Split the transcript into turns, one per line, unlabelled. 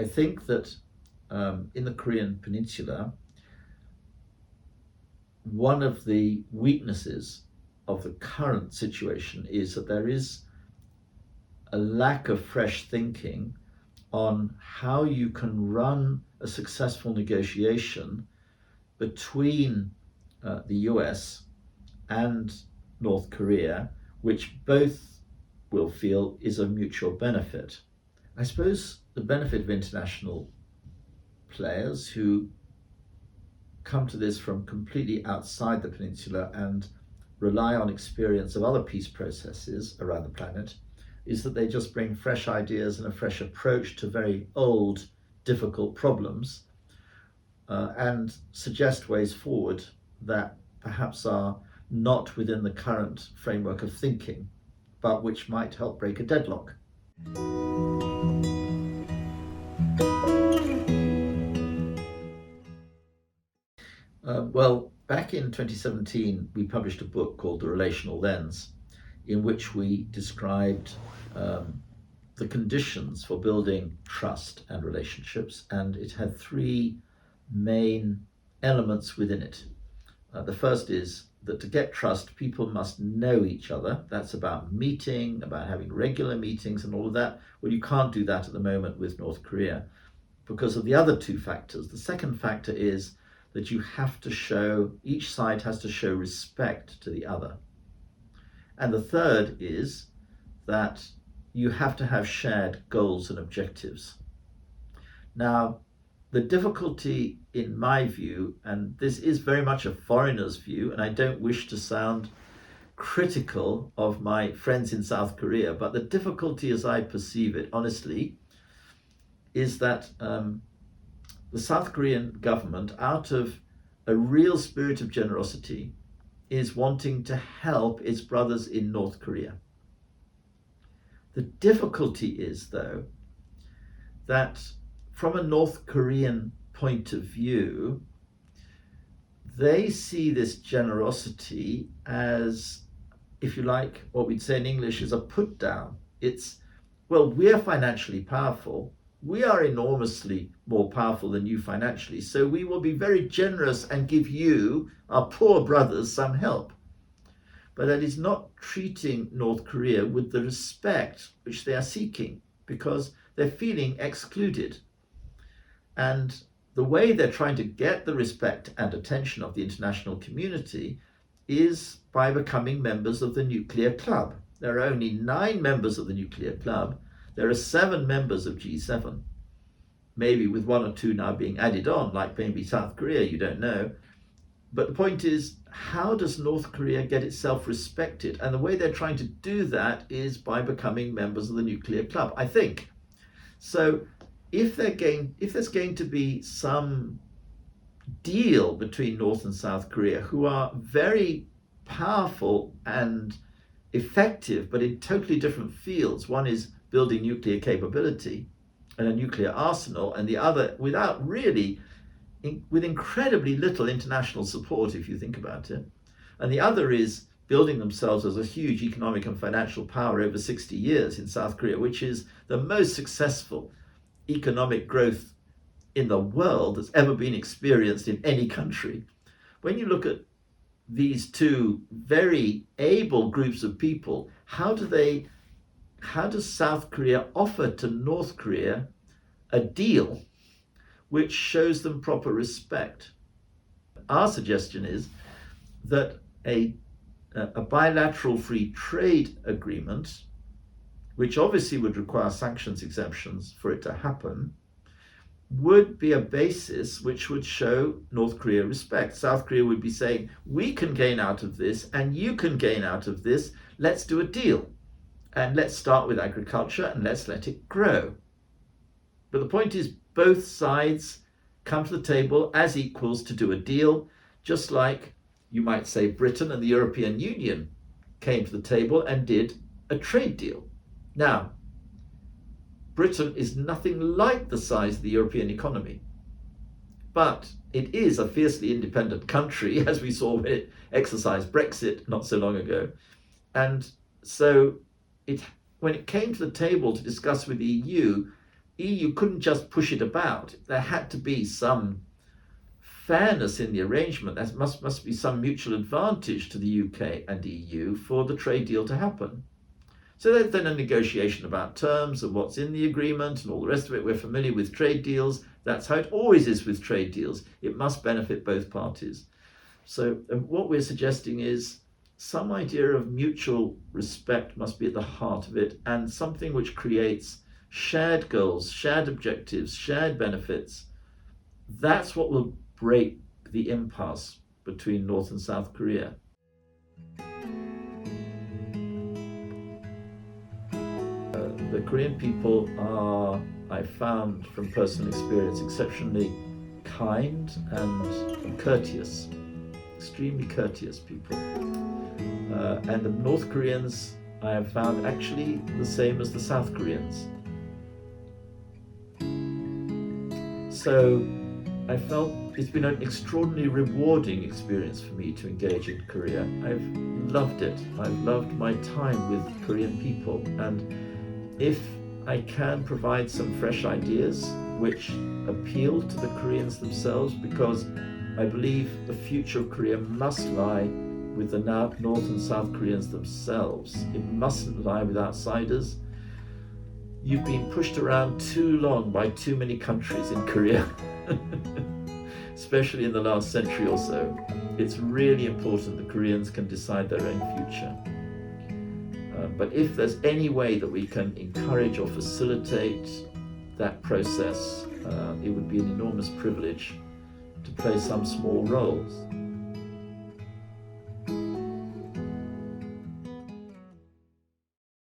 I think that in the Korean Peninsula, one of the weaknesses of the current situation is that there is a lack of fresh thinking on how you can run a successful negotiation between the US and North Korea, which both will feel is of mutual benefit. I suppose the benefit of international players who come to this from completely outside the peninsula and rely on experience of other peace processes around the planet is that they just bring fresh ideas and a fresh approach to very old, difficult problems and suggest ways forward that perhaps are not within the current framework of thinking, but which might help break a deadlock. Well, back in 2017, we published a book called The Relational Lens, in which we described the conditions for building trust and relationships, and it had three main elements within it. The first is that to get trust, people must know each other. That's about meeting, about having regular meetings and all of that. Well, you can't do that at the moment with North Korea because of the other two factors. The second factor is that you have to show, each side has to show respect to the other. And the third is that you have to have shared goals and objectives. Now, the difficulty in my view, and this is very much a foreigner's view, and I don't wish to sound critical of my friends in South Korea, but the difficulty as I perceive it, honestly, is that the South Korean government, out of a real spirit of generosity, is wanting to help its brothers in North Korea. The difficulty is, though, that from a North Korean point of view, they see this generosity as, if you like, what we'd say in English is a put down. It's, well, we're financially powerful. We are enormously more powerful than you financially, so we will be very generous and give you, our poor brothers, some help. But that is not treating North Korea with the respect which they are seeking, because they're feeling excluded. And the way they're trying to get the respect and attention of the international community is by becoming members of the nuclear club. There are only 9 members of the nuclear club. There are 7 members of G7, maybe with 1 or 2 now being added on, like maybe South Korea, you don't know. But the point is, how does North Korea get itself respected? And the way they're trying to do that is by becoming members of the nuclear club, I think. So if there's going to be some deal between North and South Korea, who are very powerful and effective, but in totally different fields, one is building nuclear capability and a nuclear arsenal, and the other without really, with incredibly little international support, if you think about it. And the other is building themselves as a huge economic and financial power over 60 years in South Korea, which is the most successful economic growth in the world that's ever been experienced in any country. When you look at these two very able groups of people, how does South Korea offer to North Korea a deal which shows them proper respect? Our suggestion is that a bilateral free trade agreement, which obviously would require sanctions exemptions for it to happen, would be a basis which would show North Korea respect. South Korea would be saying, we can gain out of this and you can gain out of this. Let's do a deal. And let's start with agriculture and let's let it grow. But the point is, both sides come to the table as equals to do a deal, just like you might say Britain and the European Union came to the table and did a trade deal. Now, Britain is nothing like the size of the European economy. But it is a fiercely independent country, as we saw when it exercised Brexit not so long ago. And so when it came to the table to discuss with the EU couldn't just push it about. There had to be some fairness in the arrangement. There must be some mutual advantage to the UK and EU for the trade deal to happen. So there's then a negotiation about terms and what's in the agreement and all the rest of it. We're familiar with trade deals. That's how it always is with trade deals. It must benefit both parties. So what we're suggesting is some idea of mutual respect must be at the heart of it, and something which creates shared goals, shared objectives, shared benefits. That's what will break the impasse between North and South Korea. The Korean people are, I found from personal experience, exceptionally kind and courteous, extremely courteous people. And the North Koreans I have found actually the same as the South Koreans. So I felt it's been an extraordinarily rewarding experience for me to engage in Korea. I've loved it. I've loved my time with Korean people. And if I can provide some fresh ideas which appeal to the Koreans themselves, because I believe the future of Korea must lie with the North and South Koreans themselves. It mustn't lie with outsiders. You've been pushed around too long by too many countries in Korea, especially in the last century or so. It's really important the Koreans can decide their own future. But if there's any way that we can encourage or facilitate that process, it would be an enormous privilege to play some small roles.